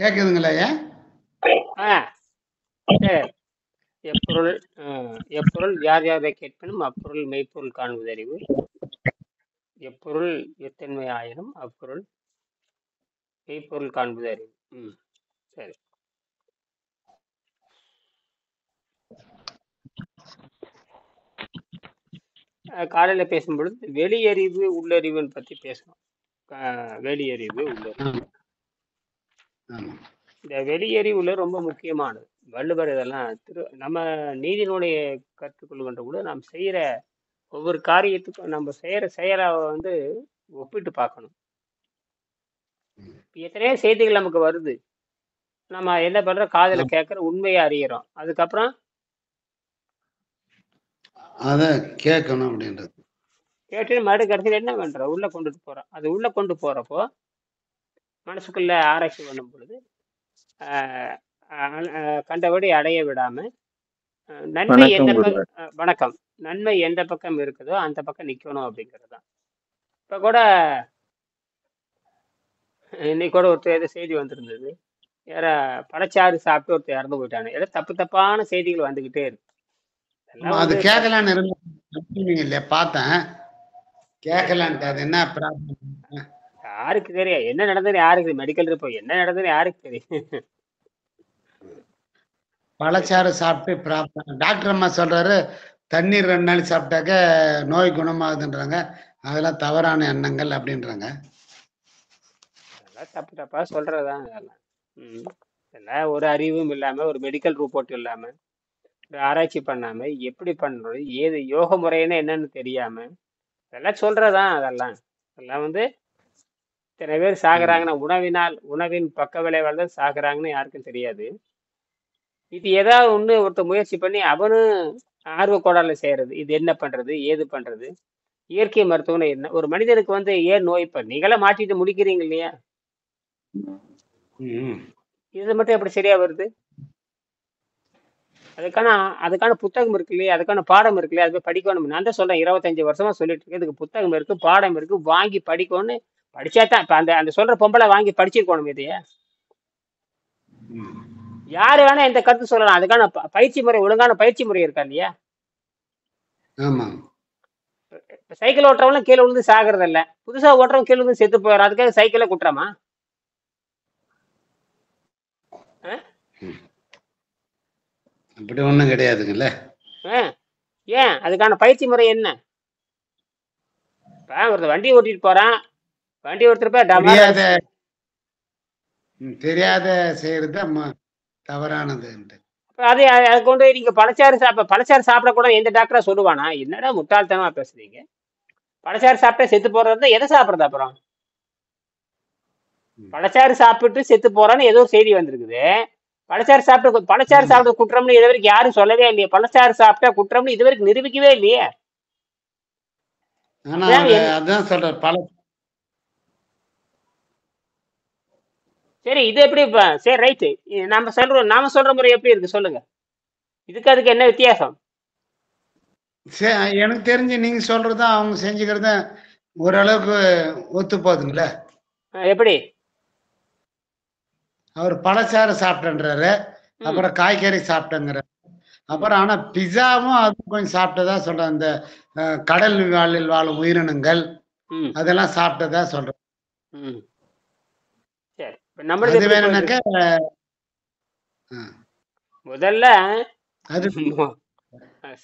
கேக்குதுங்களா ஐயா? ஆ சரி. எப்பொருள் எப்பொருள் யார் யாரை கேட்பினும் அப்பொருள் மெய்ப்பொருள் காண்பதறிவு. எப்பொருள் எத்தன்மை ஆயினும் அப்பொருள் மெய்ப்பொருள் காண்பதறிவு. சரி. காலையில பேசும்பொழுது வெளியறிவு உள்ளறிவுன்னு பத்தி பேசணும். வெளியறிவு உள்ளறிவு. இந்த வெளியறிவுல ரொம்ப முக்கியமானது. வள்ளுவர் இதெல்லாம் நம்ம நீதி நூலை கற்றுக்கொள்கின்ற கூட நாம் செய்யற ஒவ்வொரு காரியத்துக்கும் நம்ம செய்யற செயலை வந்து ஒப்பிட்டு பார்க்கணும். எத்தனையோ செய்திகள் நமக்கு வருது. நம்ம என்ன பண்றோம்? காதுல கேட்கற உண்மையை அறியறோம். அதுக்கப்புறம் அத கேட்கணும் அப்படின்றது. கேட்டு மறு கடைசியில் என்ன பண்றோம்? உள்ள கொண்டுட்டு போறோம். அது உள்ள கொண்டு போறப்போ மனசுக்குள்ள ஆராய்ச்சி பண்ணும் பொழுது கண்டபடி அடைய விடாம நன்மை எந்த வணக்கம், நன்மை எந்த பக்கம் இருக்குதோ அந்த பக்கம் நிக்கணும் அப்படிங்கிறது தான். இப்ப கூட இன்னைக்கு கூட ஒருத்தர் செய்தி வந்திருந்தது. வேற பழச்சாறு சாப்பிட்டு ஒருத்தர் இறந்து போயிட்டானு. ஏதோ தப்பு தப்பான செய்திகள் வந்துகிட்டே இருக்கு. அது கேட்கலான்னு இல்லையா? பார்த்தேன், கேட்கலான்ட்டு. அது என்ன யாருக்கு தெரியும் என்ன நடந்ததுன்னு? யாருக்கு மெடிக்கல் ரிப்போர்ட் என்ன நடந்ததுன்னு யாருக்கு தெரியும்? பழச்சாறு சாப்பிட்டு டாக்டர் அம்மா சொல்றாரு, தண்ணீர் 2 நாள் சாப்பிட்டாக்க நோய் குணமாகுதுன்றாங்க. அதெல்லாம் தவறான எண்ணங்கள் அப்படின்றாங்க. அதெல்லாம் தப்பு தப்பா சொல்றதுதான் அதெல்லாம். இதெல்லாம் ஒரு அறிவும் இல்லாம, ஒரு மெடிக்கல் ரிப்போர்ட் இல்லாம, ஒரு ஆராய்ச்சி பண்ணாம, எப்படி பண்றது, ஏது யோக முறைன்னு என்னன்னு தெரியாம அதெல்லாம் சொல்றதுதான். அதெல்லாம் வந்து இத்தனை பேர் சாகுறாங்கன்னா உணவின் பக்க விளைவால் தான் சாகுறாங்கன்னு யாருக்கும் தெரியாது. இது ஏதாவது ஒண்ணு ஒருத்தர் முயற்சி பண்ணி அவனும் ஆர்வ கோளாறுல செய்யறது. இது என்ன பண்றது, ஏது பண்றது, இயற்கை மருத்துவம்னு என்ன, ஒரு மனிதனுக்கு வந்து ஏன் நோய்? இப்ப நீங்களே மாட்டிட்டு முடிக்கிறீங்க இல்லையா? இது மட்டும் எப்படி சரியா வருது? அதுக்கான புத்தகம் இருக்கு இல்லையா? அதுக்கான பாடம் இருக்கு இல்லையா? அது போய் படிக்கணும். நான் தான் சொல்றேன், 25 வருஷமா சொல்லிட்டு இருக்கேன். இதுக்கு புத்தகம் இருக்கு, பாடம் இருக்கு, வாங்கி படிக்கணும்னு. படிச்சாதான் இப்ப அந்த சொல்ற பொம்பளை வாங்கி படிச்சிருக்கணும். இதைய யாரு வேணா எந்த கருத்து சொல்லலாம். அதுக்கான பயிற்சி முறை, ஒழுங்கான பயிற்சி முறை இருக்கா இல்லையா? சைக்கிள் ஓட்டுறவங்களும் கீழே விழுந்து சாகிறது இல்ல, புதுசா ஓட்டுறவங்க கீழே விழுந்து செத்து போயிடும். அதுக்காக சைக்கிளை குட்டுறமா? அப்படி ஒண்ணும் கிடையாதுங்கல்ல. ஏன் அதுக்கான பயிற்சி முறை என்ன? இப்ப ஒருத்தர் வண்டி ஓட்டிட்டு போறான், வண்டி ஓட்டுறப்ப தெரியாத செய்யறது தவறானது. அதை கொண்டு போய் நீங்க பழச்சாறு சாப்பிடக்கூட எந்த டாக்டரா சொல்லுவானா? என்னடா முட்டாள்தனமா பேசுறீங்க? பழச்சாறு சாப்பிட்டா செத்து போறது எதை சாப்பிடுறது? அப்புறம் பழச்சாறு சாப்பிட்டு செத்து போறான்னு ஏதோ செய்தி வந்திருக்குது. பழச்சாறு சாப்பிட்ட குற்றம்னு இது வரைக்கும் யாரும் சொல்லவே இல்லையே. பழச்சாறு சாப்பிட்டா குற்றம்னு இது வரைக்கும் நிரூபிக்கவே இல்லையே. அதான் சொல்ற. சரி, இது எப்படி? சரி, ரைட்டு. நாம சொல்ற முறை எப்படி இருக்கு சொல்லுங்க. அதுக்கு என்ன வித்தியாசம்? எனக்கு தெரிஞ்சு நீங்க சொல்றதும் அவங்க செஞ்சுக்கிறத ஓரளவுக்கு ஒத்து போகுதுங்களே. எப்படி? அவர் பழச்சாறு சாப்பிட்டேன்றாரு, அப்புறம் காய்கறி சாப்பிட்டேங்கிறாரு. அப்புறம் ஆனா பிஸாவும் அது கொஞ்சம் சாப்பிட்டதா சொல்றேன். இந்த கடல் வாழில் வாழும் உயிரினங்கள் அதெல்லாம் சாப்பிட்டதா சொல்றேன். சரி, அது வேணும்னாக்க முதல்ல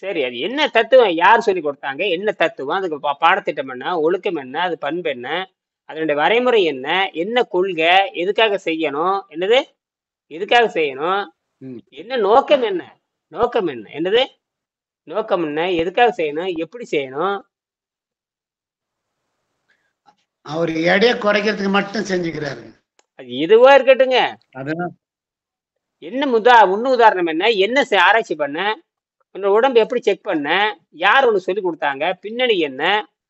சரி, அது என்ன தத்துவம், யார் சொல்லி கொடுத்தாங்க, என்ன தத்துவம், அதுக்கு பாடத்திட்டம் என்ன, ஒழுக்கம் என்ன, அது பண்பு என்ன, அதனுடைய வரைமுறை என்ன, என்ன கொள்கை, எதுக்காக செய்யணும், என்னது எதுக்காக செய்யணும், என்ன நோக்கம், என்னது நோக்கம் என்ன, எதுக்காக செய்யணும், எப்படி செய்யணும். அவர் எடையை குறைக்கிறதுக்கு மட்டும் செஞ்சுக்கிறாரு. அது எதுவா இருக்கட்டுங்க. என்ன முன் உதாரணம் என்ன ஆராய்ச்சி பண்ண, உன்னோட உடம்பு எப்படி செக் பண்ண, யார் ஒண்ணு சொல்லி கொடுத்தாங்க, பின்னணி என்ன,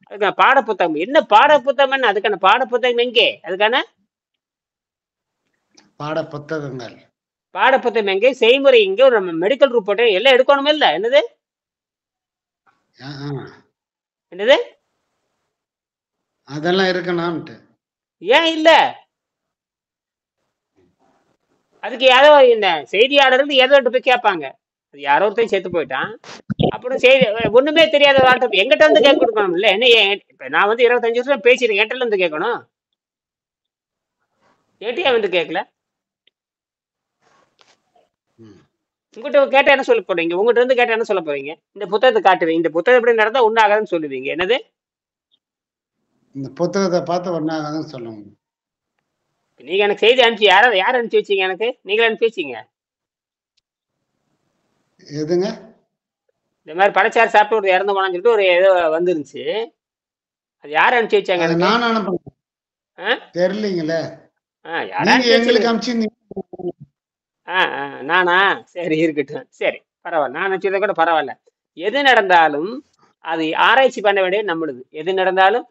அதுக்கான பாடப்புத்தகம் என்ன, பாடப்புத்தகம் என்ன, அதுக்கான பாடப்புத்தகம் எங்கே, அதுக்கான பாடப்புத்தகம் எங்கே, செய்முறை எங்கே, ஒரு மெடிக்கல் ரிப்போர்ட் எல்லாம் எடுக்கணுமே இல்ல. என்னது அதெல்லாம் இருக்கணும். ஏன் இல்ல? அதுக்கு யாரோ இந்த செய்தியாளர்கள் ஏதோ போய் கேட்பாங்க, அது யாரோ ஒருத்தன் செத்து போயிட்டான், அப்புறம் செய்தி ஒண்ணுமே தெரியாத ஆள்கிட்ட எங்கிட்ட வந்து கேட்க கொடுக்கணும் இல்ல. என்ன இப்ப நான் வந்து 25 வருஷம் பேசிருக்கேன், என்கிட்ட இருந்து கேட்கணும், ஏட்டியா வந்து கேட்கல? ம். உங்ககிட்ட கேட்டா என்ன சொல்ல போறீங்க? உங்ககிட்ட இருந்து கேட்டா என்ன சொல்ல போறீங்க? இந்த புத்தகத்தை காட்டுவீங்க, இந்த புத்தகம் எப்படி நடந்தா ஒண்ணாகாதுன்னு சொல்லுவீங்க. என்னது? இந்த புத்தகத்தை பார்த்து ஒன்றாகாதுன்னு சொல்லுவாங்க. நீங்க எனக்கு செய்தி அனுப்பிச்சு யார் அனுப்பிச்சு வச்சீங்க? எனக்கு நீங்களே அனுப்பிச்சு வச்சீங்க. எதுங்க? இந்த மாதிரி பழச்சாறு சாப்பிட்டு ஒரு இறந்து போனான்னு சொல்லிட்டு ஒரு ஏதோ வந்துருந்துச்சு, அது யார் அனுப்பிச்சு வச்சாங்க அது எனக்கு? நான் அனுப்புறேன். ஆ? தெரியலீங்களே. யாரா நீங்க அனுப்பிச்சு எங்களுக்கு வச்சிருங்க. அனுப்பிச்சிருந்தீங்க. நானா? சரி, இருக்கட்டும், சரி, பரவாயில்ல, நான் நினைச்சதை கூட பரவாயில்ல. எது நடந்தாலும் அது ஆராய்ச்சி பண்ண வேண்டியது நம்மளுது. எது நடந்தாலும்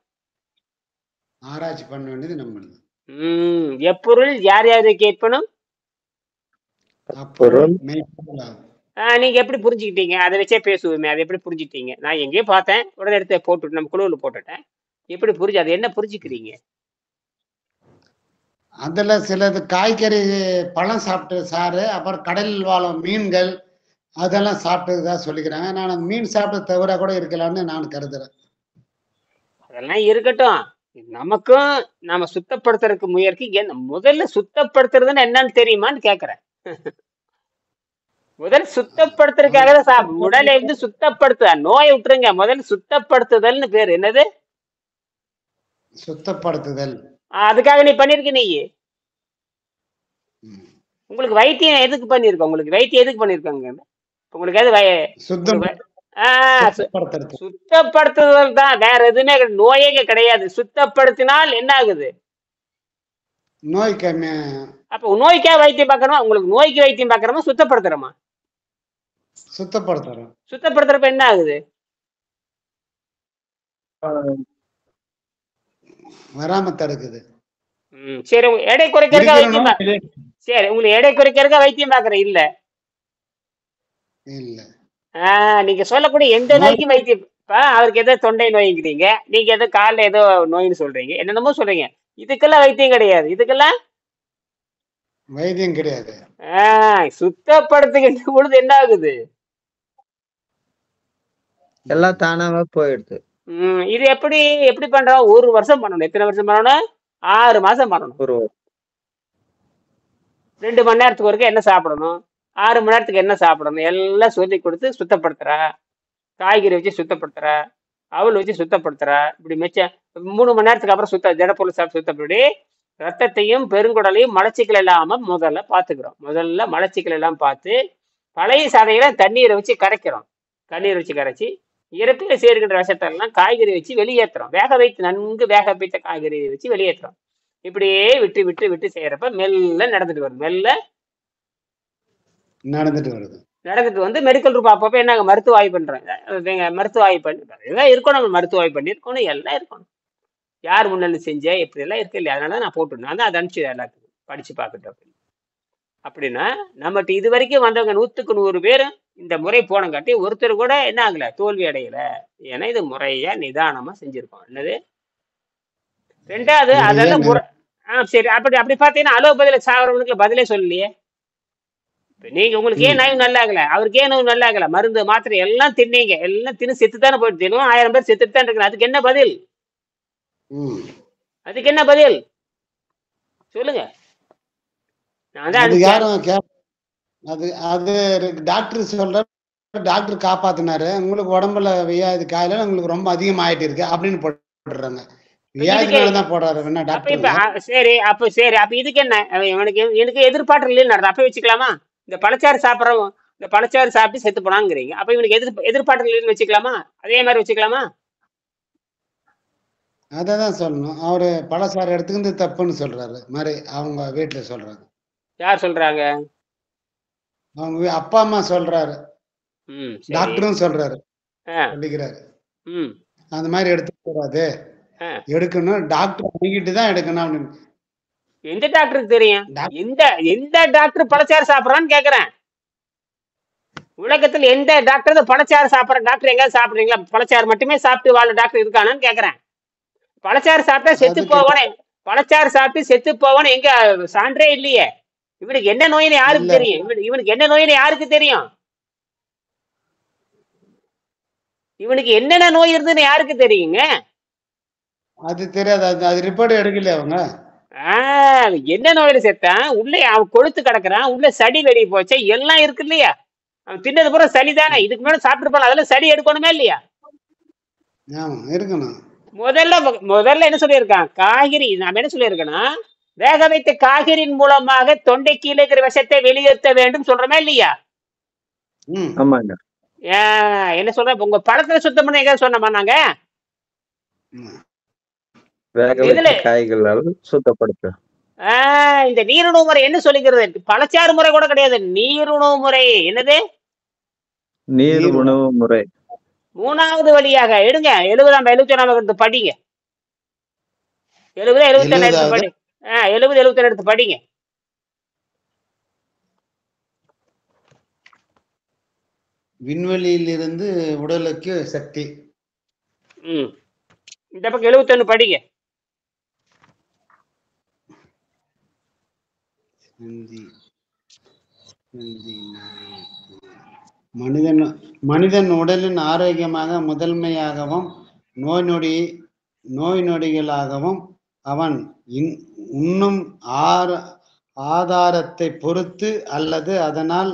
ஆராய்ச்சி பண்ண வேண்டியது நம்மளுது. எப்பொருள் யார் யாரை கேட்பனும் அப்பொருள் மெய்ப்பொருளாகும். நீங்க எப்படி புரிஞ்சுக்கிட்டீங்க? அதை வச்சே பேசுவோமே, அதை எப்படி புரிஞ்சுக்கிட்டீங்க? நான் எங்கேயோ பார்த்தேன், உடனே எடுத்து போட்டு நம்ம குழுவில் போட்டுட்டேன். எப்படி புரிஞ்சு அது என்ன புரிஞ்சுக்கிறீங்க? அதுல சிலது காய்கறி, பழம் சாப்பிட்டு சாறு, அப்புறம் கடலில் வாழும் மீன்கள் அதெல்லாம் சாப்பிட்டதா சொல்லிக்கிறாங்க. நான் மீன் சாப்பிட்டு தவிர கூட இருக்கலாம்னு நான் கருதுறேன். அதெல்லாம் இருக்கட்டும், நமக்கும் நாம சுத்தப்படுத்துறதுக்கு முயற்சி. முதல்ல சுத்தப்படுத்துறதுன்னு என்னன்னு தெரியுமான்னு கேக்குறேன். முதல் சுத்தப்படுத்துறதுக்காக தான் உடலை வந்து சுத்தப்படுத்த, நோயை விட்டுருங்க, முதல்ல சுத்தப்படுத்துதல்னு பேரு. என்னது? சுத்தப்படுத்துதல். அதுக்காக நீ பண்ணிருக்க. நீ உங்களுக்கு வைத்தியம் எதுக்கு பண்ணிருக்க? உங்களுக்கு வைத்தியம் எதுக்கு பண்ணிருக்காங்க? உங்களுக்கு எது சுத்தப்படுத்துதல் தான், வேற எதுவுமே நோயே கிடையாது. சுத்தப்படுத்தினால் என்ன ஆகுது? நோய் கம்மி. அப்ப நோய்க்கா வைத்தியம் பார்க்கணுமா? உங்களுக்கு நோய்க்கு வைத்தியம் பார்க்கறோமா சுத்தப்படுத்துறோமா? சுத்தப்படுத்துறோம். சுத்தப்படுத்துறப்ப என்ன ஆகுது? வராம தடுக்குது. சரி, உங்க எடை குறைக்கிறதுக்கா வைத்தியம் சரி, உங்களுக்கு எடை குறைக்கிறதுக்கா வைத்தியம் பார்க்கற இல்ல? இல்ல. நீங்க சொல்லக்கூடிய எந்த நோய்க்கும் வைத்தியம். அவருக்கு ஏதோ தொண்டை நோய்ங்கிறீங்க, நீங்க ஏதோ காலில் ஏதோ நோயின்னு சொல்றீங்க, என்னென்னமோ சொல்றீங்க. இதுக்கெல்லாம் வைத்தியம் கிடையாது. இதுக்கெல்லாம் வைத்தியம் கிடையாது. சுத்தப்படுத்துகின்ற பொழுது என்ன ஆகுது? எல்லாம் தானாவே போயிடுது. இது எப்படி எப்படி பண்றோம்? 1 வருஷம் பண்ணணும். எத்தனை வருஷம் பண்ணணும்? 6 மாசம் பண்ணணும். 2 மணி நேரத்துக்கு ஒருக்க என்ன சாப்பிடணும், 6 மணி நேரத்துக்கு என்ன சாப்பிடணும், எல்லாம் சொல்லி கொடுத்து சுத்தப்படுத்துறா. காய்கறி வச்சு சுத்தப்படுத்துறா, அவள் வச்சு சுத்தப்படுத்துறா. இப்படி மிச்சம் 3 மணி நேரத்துக்கு அப்புறம் திடப்பொருள் சாப்பிட்டு சுத்தப்படி ரத்தத்தையும் பெருங்குடலையும் மலச்சிக்கல் இல்லாம முதல்ல பாத்துக்கிறோம். முதல்ல மலச்சிக்கல் எல்லாம் பார்த்து பழைய சாதைகளை தண்ணீரை வச்சு கரைக்கிறோம். தண்ணீர் வச்சு கரைச்சி இறப்பில சேர்க்கின்ற விஷத்தெல்லாம் காய்கறி வச்சு வெளியேற்றுறோம். நன்கு வேக வைத்த காய்கறி வச்சு வெளியேற்றுறோம். இப்படியே விட்டு விட்டு விட்டு செய்யறப்ப மெல்ல நடந்துட்டு வருது. மெல்ல நடந்துட்டு வந்து மெடிக்கல் ரூபா அப்பப்போ என்ன மருத்துவ ஆய்வு பண்றாங்க. மருத்துவ ஆய்வு பண்ணி எல்லாம் இருக்கணும், மருத்துவ ஆய்வு பண்ணிருக்கணும், எல்லாம் இருக்கணும். யார் முன்னாடி செஞ்ச எப்படி எல்லாம் இருக்கு இல்லையா? அதனால நான் போட்டுருந்தேன். அதான் அதை அனுப்பிச்சு எல்லாத்துக்கும் படிச்சு பார்க்கட்டும். அப்படின்னா நம்மகிட்ட இது வரைக்கும் வந்தவங்க 100க்கு 100 பேரும் இந்த முறை போனங்காட்டி ஒருத்தர் கூட என்ன ஆகல, தோல்வி அடையல. ஏன்னா இது முறையா நிதானமா செஞ்சிருக்கோம். என்னது? 2வது அதெல்லாம் முறை. சரி, அப்படி பார்த்தீங்கன்னா அலோபதியில சாவரவனுக்கு பதிலே சொல்லலையே. நீங்க உங்களுக்கு ஏன் நோய் நல்லா ஆகல, அவருக்கு ஏன் நோய் நல்லா ஆகல? மருந்து மாத்திரை எல்லாம் தின்னீங்க, எல்லாம் தின்னு செத்துத்தானே போயிட்டு. தினம் 1000 பேர் செத்துட்டு தான் இருக்கு. அதுக்கு என்ன பதில்? அதுக்கு என்ன பதில் சொல்லுங்க. அது டாக்டர் சொல்ற, டாக்டர் காப்பாத்தினாரு, உங்களுக்கு உடம்புல வியாதி காயில உங்களுக்கு ரொம்ப அதிகமாயிட்டு இருக்கு அப்படின்னு போடுறாங்க. வியாதினாலதான் போடுறாரு. சரி, அப்ப இதுக்கு என்ன? எனக்கு எதிர்பார்ட்டு இல்லைன்னு அப்ப வச்சுக்கலாமா? இந்த பழச்சாறு சாப்பிட்றோம், இந்த பழச்சாறு சாப்பிட்டு செத்து போனாங்கிறீங்க. அப்ப இவனுக்கு எதிர்பார்ட்டு இல்லைன்னு வச்சுக்கலாமா? அதே மாதிரி வச்சுக்கலாமா? அததான் சொல்லணும். அவரு பழச்சாறு எடுத்துக்கிட்டு தப்புன்னு சொல்றாரு மாதிரி அவங்க வீட்டுல சொல்றாங்க. யார் சொல்றாங்க? அவங்க அப்பா அம்மா சொல்றாரு, டாக்டரும் சொல்றாரு, சொல்லிக்கிறாரு. அந்த மாதிரி எடுத்து போறாது, எடுக்கணும், டாக்டர் அணுகிட்டு தான் எடுக்கணும் அப்படின்னு. எந்த டாக்டருக்கு தெரியும்? எந்த டாக்டர் பழச்சாறு சாப்பிட்றான்னு கேக்குறேன். உலகத்துல எந்த டாக்டர் பழச்சாறு சாப்பிட்ற டாக்டர் எங்கேயாவது சாப்பிடுறீங்களா? பழச்சாறு மட்டுமே சாப்பிட்டு வாழ டாக்டர் இருக்கானான்னு கேக்குறேன். பழச்சாறு சாப்பிட்டா செத்து போவானே, பழச்சாறு சாப்பிட்டு செத்து போவானே எங்க சான்றே இல்லையே. இவனுக்கு என்ன நோயின்னு யாருக்கு இல்ல தெரியும்? இவனுக்கு என்ன நோயின்னு யாருக்கு தெரியும்? இவனுக்கு என்னென்ன நோய் இருந்துன்னு யாருக்கு தெரியுங்க? அது தெரியாது. அது ரிப்போர்ட் எடுக்கல அவங்க. என்ன நோயில செத்தான்? உள்ள அவன் கொழுத்து கிடக்குறான், உள்ள சளி வெளியே போச்சு, எல்லாம் இருக்கு இல்லையா? அவன் தின்னது பூரா சளி தானே. இதுக்கு மேல சாப்பிட்டு போலாம், அதெல்லாம் சளி எடுக்கணுமே இல்லையா? ஆமா இருக்கணும். முதல்ல என்ன சொல்லியிருக்கான்? காய்கறி நாம என்ன சொல்லியிருக்கோன்னா, வேக வைத்த காய்கறியின் மூலமாக தொண்டை கீழே இருக்கிற விஷத்தை வெளியேற்ற வேண்டும் சொல்றோமே இல்லையா? ம் ஆமாங்க. என்ன சொல்ற, உங்க பழத்துல சுத்தம் பண்ண எங்க சொன்னோமா நாங்க? ம். வேக இதுல வைத்த காய்களால் சுத்தப்படுத்த இந்த நீருணவு முறை என்ன சொல்லிக்கிறது? பழச்சாறு முறை கூட கிடையாது, நீருணவு முறை. என்னது? நீர் நீர் உணவு முறை. 3வது வழியாக எடுங்க. 70 71 எடுத்து படிங்க. 70 71 எடுத்து 70வது படி. 70 71 எடுத்து படிங்க. விண்வெளியிலிருந்து உடலுக்கு சக்தி. இந்த பக்கம் 71 படிங்க. சிந்தி சிந்தி மனிதன் மனிதன் உடலின் ஆரோக்கியமாக முதன்மையாகவும் நோய் நொடிகளாகவும் அவன் உண்ணும் ஆதாரத்தை பொறுத்து அல்லது அதனால்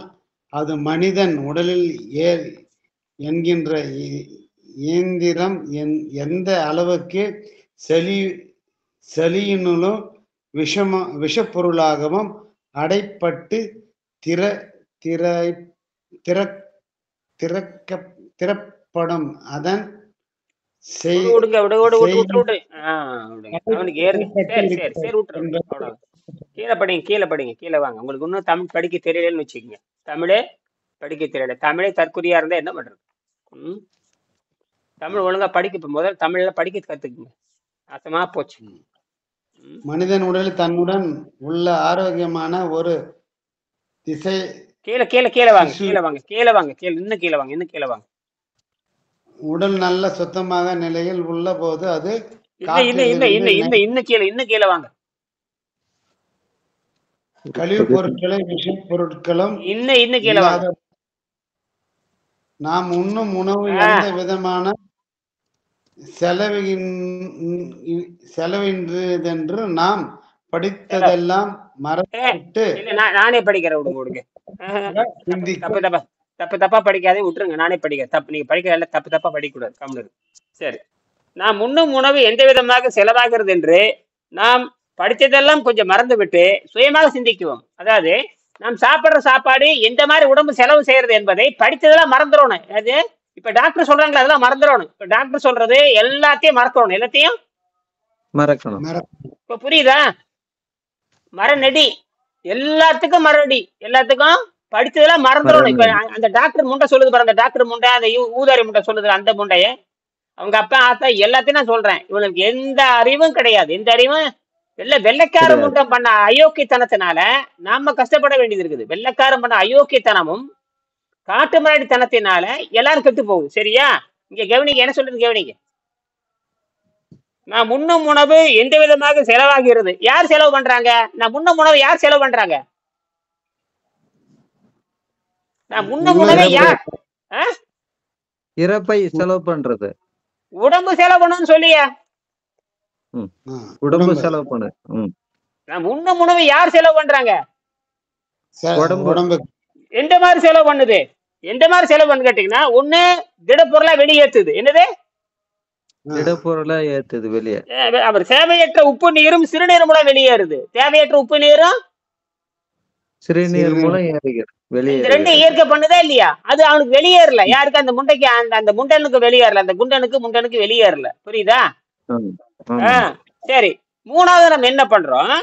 அது மனிதன் உடலில் என்கின்ற இயந்திரம் எந்த அளவுக்கு செலியினும் விஷப்பொருளாகவும் அடைப்பட்டு திறப்படும் அதன் விடுங்க விட்டு அவனுக்கு ஏறுங்க. சரி விட்டுருங்க. அவ்வளவு கீழே படிங்க கீழே வாங்க. உங்களுக்கு இன்னும் தமிழ் படிக்க தெரியலன்னு வச்சுக்கோங்க. தமிழே படிக்க தெரியல, தமிழே தற்கொலையா இருந்தா என்ன பண்றது? தமிழ் ஒழுங்கா படிக்க, இப்ப முதல்ல தமிழ்ல படிக்க கத்துக்குங்க. அசமா போச்சு. மனிதன் உடலில் தன்னுடன் உள்ள ஆரோக்கியமான ஒரு திசை. கீழே வாங்க. இன்னும் கீழே வாங்க. உடல் நல்ல சுத்தமாக நிலையில் உள்ள போது அது இன்னும் கீழே வாங்க. கழிவு பொருட்களை விஷ பொருட்களும் இன்னும் கீழே வாங்க. நாம் உண்ணும் உணவு எந்த விதமான செலவின்றதென்று நாம் படித்ததெல்லாம் மறந்துவிட்டு நானே படிக்கிறேன். விடுங்க. தப்பா படிக்காதே, விட்டுருங்க. நானே படிக்கிறேன். தப்பு நீங்க படிக்கிறத தப்பா படிக்க கூடாது. கம்முனு. சரி, நாம் உண்ணும் உணவு எந்த விதமாக செலவாகிறது என்று நாம் படித்ததெல்லாம் கொஞ்சம் மறந்து விட்டு சுயமாக சிந்திக்குவோம். அதாவது நாம் சாப்பிடுற சாப்பாடு எந்த மாதிரி உடம்பு செலவு செய்யறது என்பதை படித்ததெல்லாம் மறந்துடணும். அது இப்ப டாக்டர் சொல்றாங்களா, அதெல்லாம் மறந்துடணும். இப்ப டாக்டர் சொல்றது எல்லாத்தையும் மறக்கணும், எல்லாத்தையும் மறக்கணும். இப்ப புரியுதா? மரநெடி, எல்லாத்துக்கும் மரநெடி, எல்லாத்துக்கும் படிச்சதெல்லாம் மறந்துடணும். இப்ப அந்த டாக்டர் முண்டை சொல்லுது பாரு, அந்த டாக்டர் முண்டை, அந்த ஊதாரி முண்டை சொல்லுது, அந்த முண்டைய அவங்க அப்பா ஆத்தா எல்லாத்தையும் நான் சொல்றேன். இவனுக்கு எந்த அறிவும் கிடையாது. எந்த அறிவும் எல்லாம் வெள்ளைக்கார முண்டம் பண்ண அயோக்கியத்தனத்தினால நாம கஷ்டப்பட வேண்டியது இருக்குது. வெள்ளைக்காரன் பண்ண அயோக்கியத்தனமும் காட்டு மராடித்தனத்தினால எல்லாரும் கெட்டு போகுது. சரியா? இங்க கவனிங்க, என்ன சொல்றது கவனிங்க. நான் முன்னும் உணவு எந்த விதமாக செலவாகிறது? யார் செலவு பண்றாங்க? நான் முன்னும் உணவு யார் செலவு பண்றாங்க? நான் முன்னும் உணவை யார் இறப்பை செலவு பண்றது? உடம்பு செலவு பண்ணணும்னு சொல்லியா? உடம்பு செலவு பண்ணு. நான் முன்னும் உணவை யார் செலவு பண்றாங்க? உடம்பு. எந்த மாதிரி செலவு பண்ணுது? எந்த மாதிரி செலவு பண்ணு கேட்டீங்கன்னா, ஒண்ணு திடப்பொருளா வெளியேற்றுது. என்னது? திடப்பொருளா ஏத்துது வெளியே. அவர் தேவையற்ற உப்பு நீரும் சிறுநீர் மூலம் வெளியேறுது. தேவையற்ற உப்பு நீரும் சிறுநீர் மூலம் வெளியே. ரெண்டு இயற்கை பண்ணுதா இல்லையா? அது அவனுக்கு வெளியேறல. யாருக்கு? அந்த முண்டைக்கு, அந்த முண்டனுக்கு வெளியேறல. அந்த முண்டனுக்கு வெளியேறல. புரியுதா? சரி, மூணாவது நம்ம என்ன பண்றோம்?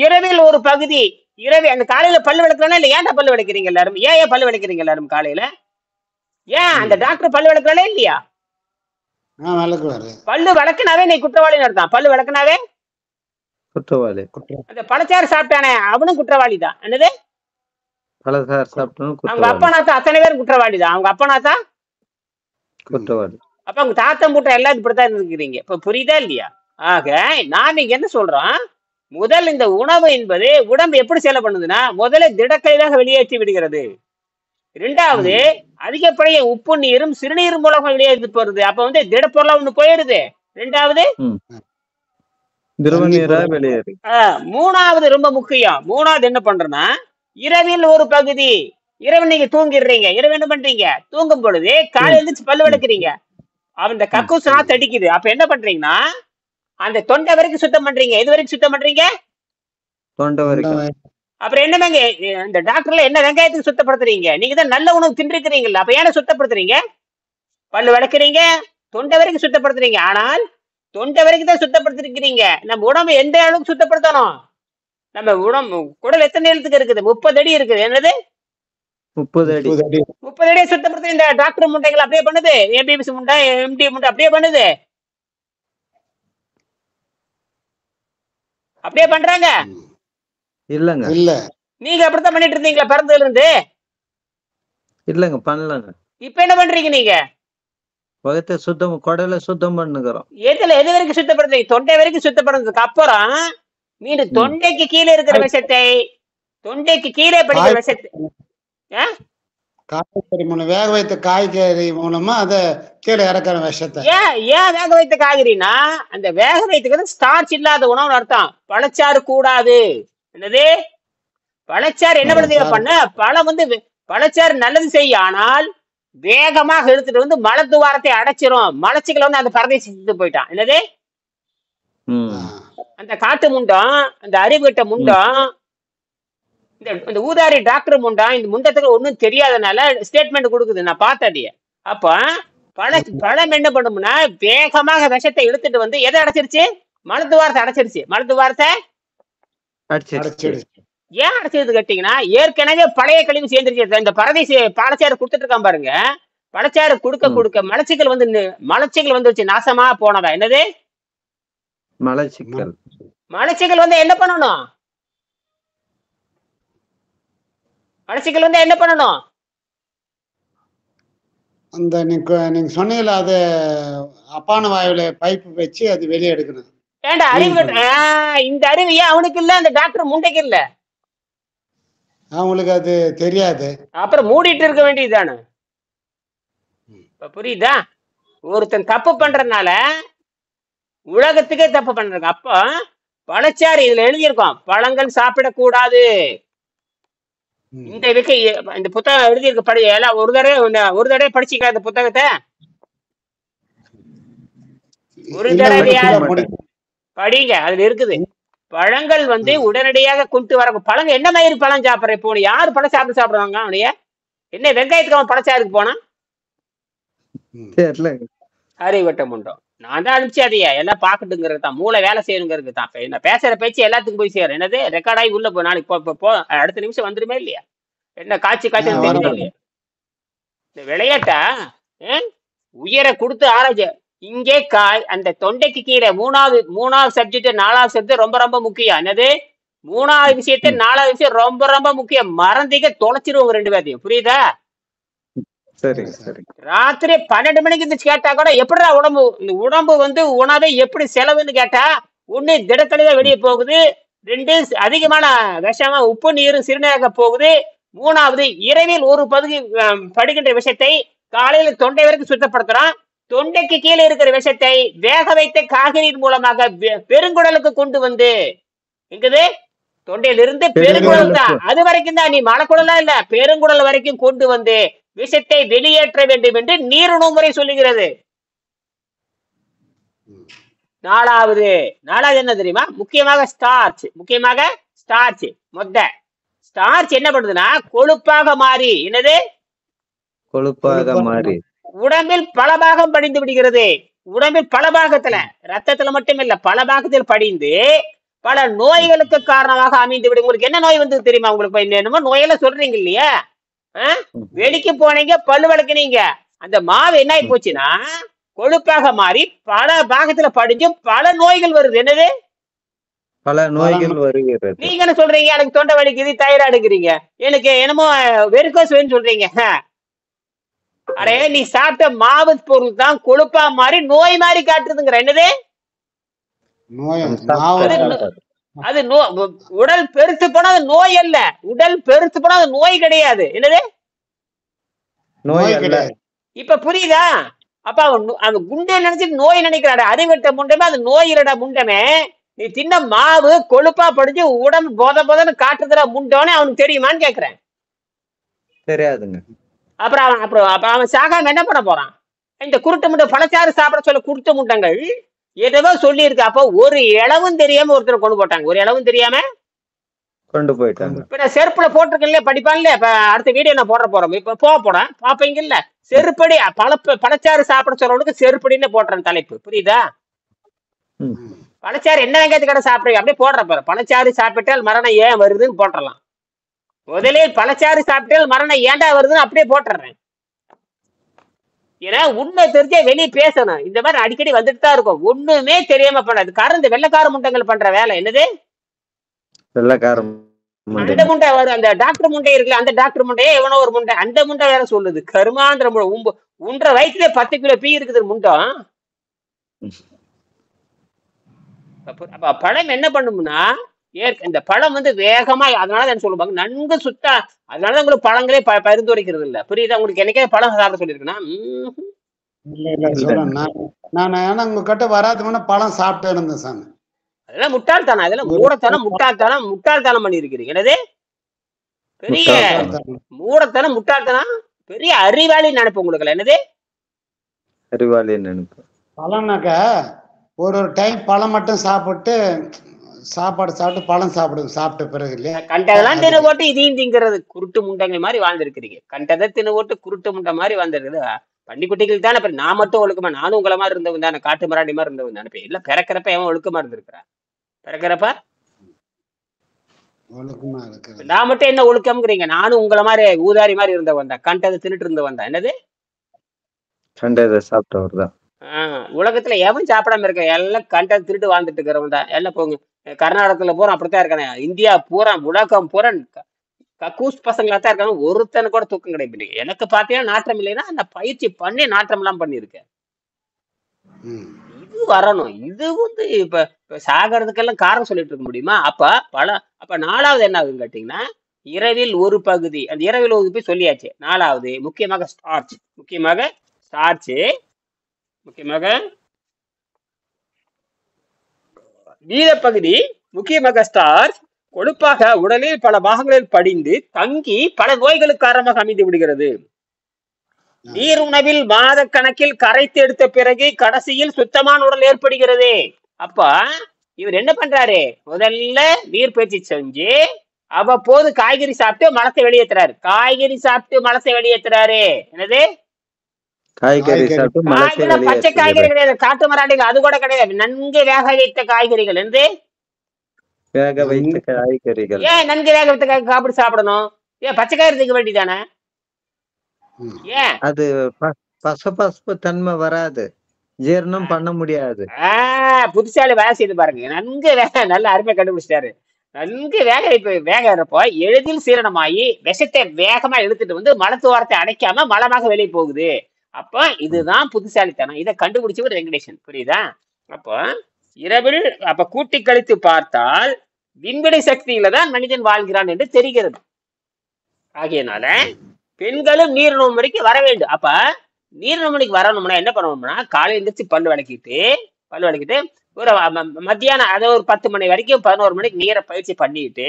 இரவில் ஒரு பகுதி, இரவு அந்த காலையில பல்லு விளக்குறா இல்ல? ஏன்டா பல்லு விளக்குறீங்க எல்லாரும்? ஏன் பல்லு விளக்குறீங்க எல்லாரும் காலையில? ஏன் அந்த டாக்டர் பல்லு விளக்குறாளே இல்லையா? பல்லு விளக்குனாவே நீ குற்றவாளி அர்த்தம். பல்லு விளக்குனாவே குற்றவாளி. அந்த பழச்சாறு சாப்பிட்டானே அவனும் குற்றவாளி தான். என்னது? பழச்சாறு சாப்பிட்டானும் அவங்க அப்பனாத்தா அத்தனை பேரும் குற்றவாளி தான். அவங்க அப்பனாத்தா குற்றவாளி. அப்ப அவங்க தாத்தா மூட்டை எல்லாம் இப்படித்தான் இருக்கிறீங்க. இப்ப புரியுதா இல்லையா? ஆக நான் இங்க என்ன சொல்றோம், முதல் இந்த உணவு என்பது உடம்பு எப்படி செயல் பண்ணுதுன்னா, முதல்ல திடக்கழிவாக வெளியேற்றி விடுகிறது. இரண்டாவது, அதிகப்படிய உப்பு நீரும் சிறுநீர் மூலமா வெளியேற்றி போறது. அப்ப வந்து திடப்பொருளா ஒண்ணு போயிருது. இரண்டாவது, திரவ நீரா வெளியேறு. மூணாவது ரொம்ப முக்கியம். மூணாவது என்ன பண்றேன்னா, இரவில் ஒரு பகுதி. இரவு நீங்க தூங்கிடுறீங்க. இரவு என்ன பண்றீங்க? தூங்கும் பொழுது காலையில எழுந்திரிச்சு பல்லு விளக்குறீங்க. அந்த கக்கூஸ் நாத்து அடிக்குது. அப்ப என்ன பண்றீங்கன்னா, அந்த தொண்டை வரைக்கும் சுத்தம் பண்றீங்க. எது வரைக்கும் சுத்தம் பண்றீங்க? தொண்டை வரைக்கும். அப்புறம் என்னங்க இந்த டாக்டர்ல என்ன வெங்காயத்துக்கு சுத்தப்படுத்துறீங்க? நீங்க தான் நல்ல உணவு தின்றுக்கிறீங்கல்ல, அப்ப ஏன்னா சுத்தப்படுத்துறீங்க? பல்லு விளக்குறீங்க, தொண்டை வரைக்கும் சுத்தப்படுத்துறீங்க. ஆனால் தொண்டை வரைக்கும் தான் சுத்தப்படுத்திருக்கிறீங்க. நம்ம உடம்பு எந்த அளவுக்கு சுத்தப்படுத்தணும்? நம்ம உடம்பு குடல் எத்தனை எழுத்துக்கு இருக்குது? 30 அடி இருக்குது. என்னது 30 அடி? 30 அடியை சுத்தப்படுத்த இந்த டாக்டர் முண்டைகள் அப்படியே பண்ணுது. எம்பிபிஎஸ் முண்டை, எம்டி முண்டை அப்படியே பண்ணுது. அப்படியே பண்றாங்க இல்லங்க. இல்ல நீங்க அப்படித்தான் பண்ணிட்டு இருந்தீங்களா பிறந்ததுல இருந்து? இல்லங்க, பண்ணலங்க. இப்ப என்ன பண்றீங்க நீங்க? வகத்தை சுத்தம், குடலை சுத்தம் பண்ணுகிறோம். எது வரைக்கும் சுத்தப்படுத்துறீங்க? தொண்டை வரைக்கும் சுத்தப்படுறதுக்கு அப்புறம் மீண்டும் தொண்டைக்கு கீழே இருக்கிற விஷத்தை, தொண்டைக்கு கீழே படிக்கிற விஷத்தை காய்கறி மூலம் வேக வைத்த காய்கறி மூலமா அத கீழே இறக்குற விஷத்தை. ஏன் வேக வைத்த காய்கறினா, அந்த வேக வைத்துக்கிறது ஸ்டார்ச் இல்லாத உணவுன்னு அர்த்தம். பழச்சாறு கூடாது. என்னது பழச்சாறு என்ன பண்ணுது? பண்ண பழம் வந்து பழச்சாறு நல்லது செய்ய, ஆனால் வேகமாக எடுத்துட்டு வந்து மலத்துவாரத்தை அடைச்சிரும். மலச்சிக்கல வந்து அந்த பரதேசி போயிட்டான். என்னது அந்த காட்டு முண்டம், அந்த அறிவுகிட்ட முண்டம், இந்த ஊதாரி டாக்டர் முண்டம், இந்த முண்டத்துக்கு ஒன்னும் தெரியாதனால ஸ்டேட்மெண்ட் கொடுக்குது. நான் பார்த்தடிய. அப்ப பழம் என்ன பண்ணும்னா, வேகமாக விஷத்தை இழுத்துட்டு வந்து எதை அடைச்சிருச்சு? மலத்துவாரத்தை அடைச்சிருச்சு. மலத்துவாரத்தை ஏன் அடைச்சது கேட்டீங்கன்னா, ஏற்கனவே பழைய கழிவு சேர்ந்துருச்சு. இந்த பரதேசி பழச்சாறு கொடுத்துட்டு இருக்கான் பாருங்க. பழச்சாறு கொடுக்க மலச்சிக்கல் வந்துருச்சு. நாசமா போனதா? என்னது மலச்சிக்கல் வந்து என்ன பண்ணணும்? மலச்சிக்கல் வந்து என்ன பண்ணணும்? அந்த நீங்க சொன்னீங்கல்ல, அது அப்பான வாயுல பைப்பு வச்சு அது வெளியே எடுக்கணும். ஏண்டா அறிவு, இந்த அறிவு ஏன் அவனுக்கு இல்ல, அந்த டாக்டர் முண்டைக்கு இல்ல? அவங்களுக்கு அது தெரியாது. அப்புறம் மூடிட்டு இருக்க வேண்டியதுதானே. புரியுதா? ஒருத்தன் தப்பு பண்றதுனால உலகத்துக்கே தப்பு பண்றாங்க. அப்ப பழச்சாறு இதுல எழுதியிருக்கோம், பழங்கள் சாப்பிடக்கூடாது. இந்த புத்தகம் எழுதியிருக்கு, படி எல்லாம் ஒரு தடவை படிச்சுக்க. இந்த புத்தகத்தை ஒரு தடவை படிங்க, அதுல இருக்குது. பழங்கள் வந்து உடனடியாக கொண்டு வர பழங்க. என்ன மாதிரி பழம் சாப்பிட்ற? இப்போ யாரு பழம் சாப்பிடுவாங்க? அவனைய என்ன வெங்காயத்துக்கு அவன் பழச்சாருக்கு போனா? அறிவட்டம் உண்டோம். நான் தான் அனுப்பிச்சாதியா, எல்லாம் பாக்கட்டுங்கிறது தான், மூளை வேலை செய்யணுங்கிறது தான். என்ன பேசுற பேச்சு எல்லாத்துக்கும் போய் சேரும். என்னது ரெக்கார்ட் ஆகி உள்ள போ, நாளைக்கு போ, அடுத்த நிமிஷம் வந்துருமே இல்லையா? என்ன காட்சி தெரியுமா இல்லையா? இந்த விளையாட்டா உயர கொடுத்து ஆராய்ச்சி. இங்கே அந்த தொண்டைக்கு கீழே மூணாவது சப்ஜெக்ட், 4வது சப்ஜெக்ட் ரொம்ப ரொம்ப முக்கியம். என்னது 3வது விஷயத்த 4வது விஷயம் ரொம்ப ரொம்ப முக்கியம். மறந்தீங்க தொலைச்சிருவோங்க 2 பேர்த்தையும். புரியுதா? ராத்திரி 12 மணிக்கு இருந்துச்சு கேட்டா கூட, எப்படிடா உடம்பு வந்து உணவை எப்படி செலவுன்னு கேட்டா, 1 திடக்கழிவா வெளியே போகுது, 2 அதிகமான விஷமா உப்பு நீரும் சிறுநீராக போகுது, 3வது இரவில் ஒரு பகுதி படுகின்ற விஷத்தை காலையில தொண்டை வரைக்கும் சுத்தப்படுத்துறோம். தொண்டைக்கு கீழே இருக்கிற விஷத்தை வேக வைத்த காய்கறியின் மூலமாக பெருங்குடலுக்கு கொண்டு வந்து, எங்குது தொண்டையிலிருந்து பெருங்குடல் தான், அது வரைக்கும் தான், நீ மலக்குடலா இல்ல, பெருங்குடல் வரைக்கும் கொண்டு வந்து விஷத்தை வெளியேற்ற வேண்டும் என்று நீருணவு முறை சொல்லுகிறது. 4வது என்ன தெரியுமா? முக்கியமாக ஸ்டார்ச். ஸ்டார்ச் என்ன பண்ணுதுன்னா, கொழுப்பாக மாறி, என்னது கொழுப்பாக மாறி உடம்பில் பல பாகம் படிந்து விடுகிறது. உடம்பில் பல பாகத்துல, ரத்தத்துல மட்டும் இல்ல, பல பாகத்தில் படிந்து பல நோய்களுக்கு காரணமாக அமைந்து விடும். உங்களுக்கு என்ன நோய் வந்து தெரியுமா? உங்களுக்கு என்னமோ நோயெல்லாம் சொல்றீங்க இல்லையா? வெளிக்கு போனீங்க, பல்லு வளர்க்குனீங்க, அந்த மாவு என்ன ஆகி போச்சுன்னா கொழுப்பாக மாறி பல பாகத்துல படிஞ்சும் பல நோய்கள் வருது. என்னது பல நோய்கள் வருகிறது. நீங்க என்ன சொல்றீங்க? எனக்கு தொண்டை வலிக்குது, தைராய்டுங்கிறீங்க, எனக்கு என்னமோ வெரிகோஸ் சொல்றீங்க. அடே, நீ சாப்பிட்ட மாவு பொருள் தான் கொழுப்பா மாறி நோய் மாதிரி காட்டுறதுங்கிற. என்னது அது உடல் பெருத்து போனா அது நோய் அல்ல. உடல் பெருத்து போனா அது நோய் கிடையாது. என்னது? நோய் நோய் அல்ல. கிடையாது. இப்ப புரியுதா? அப்ப அவன் குண்டை நினைச்சிட்டு நோய் நினைக்கிறாட. அறிவிட்ட முண்டமே அது நோய் இல்லடா முண்டமே. நீ தின்ன மாவு கொழுப்பா படிச்சு உடம்பு போதன்னு காட்டுறதுல முண்டோன்னு அவனுக்கு தெரியுமான்னு கேக்குறேன். தெரியாதுங்க. அப்புறம் அவன் சாகாம என்ன பண்ண போறான்? இந்த குருட்டு முட்டை பழச்சாறு சாப்பிட சொல்ல குருட்டு முட்டைங்கள் எதோ சொல்லி இருக்கு. அப்போ ஒரு இளவும் தெரியாம ஒருத்தர் கொண்டு போட்டாங்க. ஒரு இளவும் தெரியாம கொண்டு போயிட்டாங்க. இப்ப நான் செருப்புல போட்டிருக்கேன்ல, படிப்பான்ல. இப்ப அடுத்த வீடியோ நான் போறேன். இப்ப போறேன் பாப்பீங்கல்ல. செருப்படி பழச்சாறு சாப்பிட சொல்றவனுக்கு செருப்படின்னு போடுறேன் தலைப்பு. புரியுதா? பழச்சாறு என்ன வெங்காயத்து கடை சாப்பிடுறீங்க அப்படியே போடுற. பழச்சாறு சாப்பிட்டால் மரணம் ஏன் வருதுன்னு போட்டுடலாம். முதலில் பழச்சாறு சாப்பிட்டால் மரணம் ஏன்டா வருதுன்னு அப்படியே போட்டுறேன். ஏன்னா உண்மை தெரிஞ்சே வெளியே பேசணும். இந்த மாதிரி அடிக்கடி வந்துட்டு தான் இருக்கும். ஒண்ணுமே தெரியாம பண்ணாது. காரணம் இந்த வெள்ளைக்கார முண்டங்கள் பண்ற வேலை. என்னது? வெள்ளைக்காரம் அந்த முண்டை வரும். அந்த டாக்டர் முண்டை இருக்குல்ல, அந்த டாக்டர் முண்டையே எவனோ ஒரு முண்டை, அந்த முண்டை வேற சொல்லுது. கருமாந்திர முண்டை. உன்ற வயிற்றுல 10 கிலோ பீ இருக்குது முண்டம். அப்ப பழம் என்ன பண்ணும்னா, இந்த பழம் வந்து வேகமா, அதனாலதான் சொல்லுவாங்க நன்கு சுத்தா. அதனாலதான் உங்களுக்கு பழங்களே பரிந்துரைக்கிறது இல்ல. புரியுதா? உங்களுக்கு என்னைக்கே பழம் சாப்பிட சொல்லிருக்குன்னா நான் உங்க கிட்ட வராதுன்னா பழம் சாப்பிட்டு இருந்தேன் சாமி. அதெல்லாம் முட்டாள்தானம். அதெல்லாம் முட்டாள்தனம் பண்ணி இருக்கிறீங்க. என்னது? பெரிய மூடத்தனம், முட்டாள்தனம். பெரிய அறிவாளி நினைப்பு உங்களுக்கு. என்னது? அறிவாளி நினைப்பு. பழம்னாக்க ஒரு டைம் பழம் மட்டும் சாப்பிட்டு சாப்பாடு சாப்பிட்டு பழம் சாப்பிட்ட பிறகு இல்லையா, கண்டதெல்லாம் தின்னு போட்டு இதையும் திங்கிறது. குருட்டு முண்டங்க மாதிரி வாழ்ந்துருக்கிறீங்க. கண்டதை தின்னு போட்டு குருட்டு முண்டை மாதிரி வாழ்ந்துருக்குது. பண்டிக்குட்டிகள் தானே. நான் மட்டும் ஒழுக்கமா? நானும் உங்களை மாதிரி இருந்தவன் தானே. காட்டு மராண்டி மாதிரி இருந்தவன் தானே. இல்ல பிறக்கிறப்ப எவன் ஒழுக்கமா இருந்திருக்கிறா? பிறக்கிறப்ப ஒழுக்கமா இருக்கு. நான் மட்டும் என்ன ஒழுக்கம்ங்கிறீங்க? நானும் உங்களை மாதிரி ஊதாரி மாதிரி இருந்தவன் தான். கண்டதை தின்னுட்டு இருந்தவன் தான். என்னது? கண்டதை சாப்பிட்டவர் தான். உலகத்துல எவன் சாப்பிடாம இருக்க? எல்லாம் கண்டதை திருட்டு வாழ்ந்துட்டு இருக்கிறவன் தான். எல்லாம் போங்க. கர்நாடகத்துல பூரா அப்படித்தான் இருக்கானே. இந்தியா பூரா, உலகம் பூரா கக்கூஸ் பசங்களா தான் இருக்காங்க. ஒருத்தனு கூட தூக்கம் கிடையாது. எனக்கு பாத்தீங்கன்னா நாற்றம் இல்லைன்னா அந்த பயிற்சி பண்ணி நாற்றம் எல்லாம் பண்ணிருக்கேன். இது வரணும். இது வந்து இப்ப சாகிறதுக்கெல்லாம் காரணம் சொல்லிட்டு இருக்க முடியுமா? அப்ப 4வது என்ன ஆகுதுன்னு கேட்டீங்கன்னா, இரவில் ஒரு பகுதி. அந்த இரவில் ஒரு போய் சொல்லியாச்சு. 4வது முக்கியமாக ஸ்டார்ச். மீத பகுதி முக்கியமாக ஸ்டார்ச் கொழுப்பாக உடலில் பல பாகங்களில் படிந்து தங்கி பல நோய்களுக்கு காரணமாக அமைந்து விடுகிறது. நீர் உணவில் மாத கணக்கில் கரைத்து எடுத்த பிறகு கடைசியில் சுத்தமான உடல் ஏற்படுகிறது. அப்ப இவர் என்ன பண்றாரு? முதல்ல நீர் பயிற்சி செஞ்சு அவ்வப்போது காய்கறி சாப்பிட்டு மலத்தை வெளியேற்றுறாரு. என்னது? பச்சை காய்கறி கிடையாது. காட்டு மராண்டிகள் அது கூட கிடையாது. நன்கு வேக வைத்த காய்கறிகள். என்னது? வேக வைத்த காய்கறிகள். ஏன் நன்கு வேக வைத்த காய்கறி சாப்பிட்டு சாப்பிடணும்? ஏன் பச்சை காய்கறி திங்க வேண்டியதானே? ஏன்? அது பசபசப்பு தன்மை வராது, ஜீரணம் பண்ண முடியாது. புதுசாலி வேலை செய்து பாருங்க. நன்கு நல்ல அருமையை கண்டுபிடிச்சிட்டாரு. நன்கு வேகிறப்போ எளிதில் சீரணமாயி விஷத்தை வேகமா இழுத்துட்டு வந்து மலத்துவாரத்தை அடைக்காம மலமாக வெளியே போகுது. அப்ப இதுதான் புத்திசாலித்தனம். இதை கண்டுபிடிச்சவர் வெங்கடேசன். புரியுதா? அப்போ இரவில் கூட்டி கழித்து பார்த்தால் விண்வெளி சக்தியில தான் மனிதன் வாழ்கிறான் என்று தெரிகிறது. ஆகையனால பெண்களும் நீரிழிவு முறைக்கு வர வேண்டும். அப்ப நீரிழிவு முறைக்கு வரணும்னா என்ன பண்ணணும்னா, காலையில் எழுந்திரிச்சு பல்லு விளக்கிட்டு ஒரு மத்தியானம் அதை ஒரு 10 மணி வரைக்கும் 11 மணிக்கு நீரை பயிற்சி பண்ணிட்டு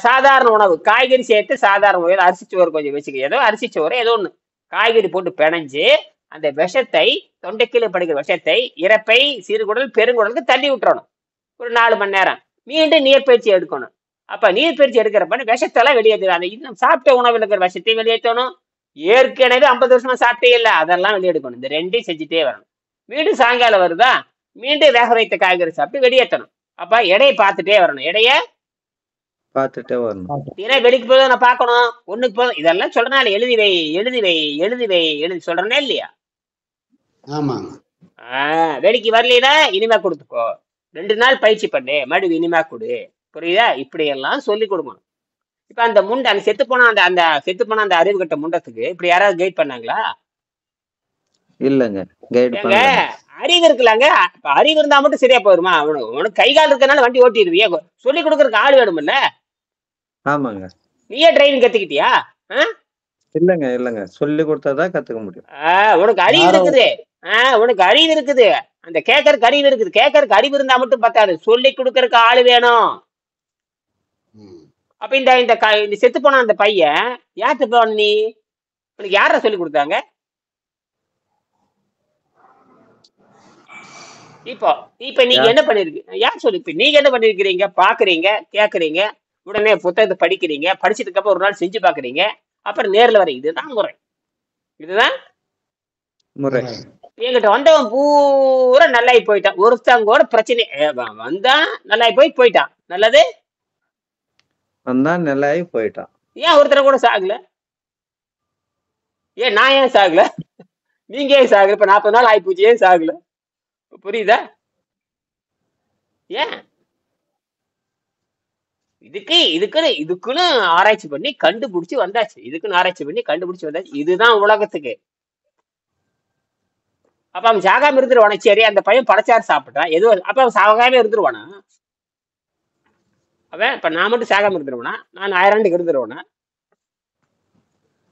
சாதாரண உணவு காய்கறி சேர்த்து சாதாரண உணவு, அரிசிச்சோறு கொஞ்சம் வச்சுக்க, ஏதோ அரிசிச்சோறு ஏதோ ஒண்ணு காய்கறி போட்டு பிணைஞ்சு அந்த விஷத்தை, தொண்டைக்கீழே படுகிற விஷத்தை இறப்பை, சிறுகுடல், பெருங்குடலுக்கு தள்ளி விட்டுறணும். ஒரு 4 மணி நேரம் மீண்டும் நீர்பயிற்சி எடுக்கணும். அப்ப நீர்பயிற்சி எடுக்கிறப்ப விஷத்தெல்லாம் வெளியேற்ற, அந்த இன்னும் சாப்பிட்ட உணவில் இருக்கிற விஷத்தை வெளியேற்றணும். ஏற்கனவே 50 வருஷமா சாப்பிட்டே இல்லை, அதெல்லாம் வெளியெடுக்கணும். இந்த 2ஐயும் செஞ்சுட்டே வரணும். மீண்டும் சாயங்காலம் வருதா, மீண்டும் வேக வைத்த காய்கறி சாப்பிட்டு வெளியேற்றணும். அப்ப எடையை பார்த்துட்டே வரணும். எடைய பார்த்துட்டே வரணும். ஏன்னா வெளிக்கு போதும் நான் பார்க்கணும், ஒண்ணுக்கு போதும், இதெல்லாம் சொல்றனால எழுதி சொல்றேன்னா இல்லையா? வெளிக்கு வரலனா இனிமே கொடுத்துக்கோ, 2 நாள் பயிற்சி பண்ணு, மறுபடியும் இனிமே கொடு. புரியுதா? இப்படி எல்லாம் சொல்லி கொடுக்கணும். இப்ப அந்த முண்டை, அந்த செத்து போன அந்த அறிவு கட்ட முண்டத்துக்கு இப்படி யாராவது கைட் பண்ணாங்களா? இல்லங்க, கைட் பண்ணல. அறிவு இருக்குல்லாங்க. இப்ப அறிவு இருந்தா மட்டும் சரியா போயிருமா? உனக்கு கை கால் இருக்கனால வண்டி ஓட்டிடுவியே, சொல்லி கொடுக்கறதுக்கு ஆள் வேணும்ல. ஆமாங்க. நீயே டிரைவிங் கத்துக்கிட்டியா? இல்லங்க சொல்லி கொடுத்தாதான் கத்துக்க முடியும். உனக்கு அறிவு யாரோ இருக்குது. உனக்கு அறிவு இருக்குது. அந்த கேட்கறதுக்கு அறிவு இருக்குது. கேட்கறதுக்கு அறிவு இருந்தா மட்டும் பத்தாது, சொல்லி கொடுக்கறதுக்கு ஆளு வேணும். ம். அப்ப இந்த செத்து போன அந்த பையன் யார்கிட்ட போன நீ? உனக்கு யார சொல்லி கொடுத்தாங்க? இப்ப நீங்க யார் என்ன பண்ணிருக்கீங்க? யார் சொல்லி? இப்ப நீங்க என்ன பண்ணிருக்கிறீங்க? பாக்குறீங்க, கேக்குறீங்க, உடனே புத்தகத்தை படிக்கிறீங்க, படிச்சதுக்கு அப்புறம் ஒரு நாள் செஞ்சு பாக்குறீங்க, அப்புறம் நேர்ல வரீங்க. இதுதான் முறை. இதுதான் முறை. முறை. என்கிட்ட வந்தவன் பூரா நல்லாயி போயிட்டான். ஒருத்தவங்க பிரச்சனை வந்தான், நல்லாயி போயிட்டான். நல்லது. வந்தான் நல்லாயி போயிட்டான். ஏன் ஒருத்தரை கூட சாகல? ஏன் நான் ஏன் சாகல? நீங்க ஏன் சாகல? இப்ப 40 நாள் ஆகி போச்சு, ஏன் சாகல? புரியுதா? ஏன் இதுக்குன்னு ஆராய்ச்சி பண்ணி கண்டுபிடிச்சு வந்தாச்சு. இதுதான் உலகத்துக்கு. அப்ப அவன் சாகாம இருந்துருவானா? சரி, அந்த பையன் பழச்சாறு சாப்பிட்டான், அப்ப அவன் சாகாம இருந்துருவானா? அவன் இப்ப நான் மட்டும் சாகாம இருந்துருவானா? நான் 1000 ஆண்டுக்கு இருந்துருவானா?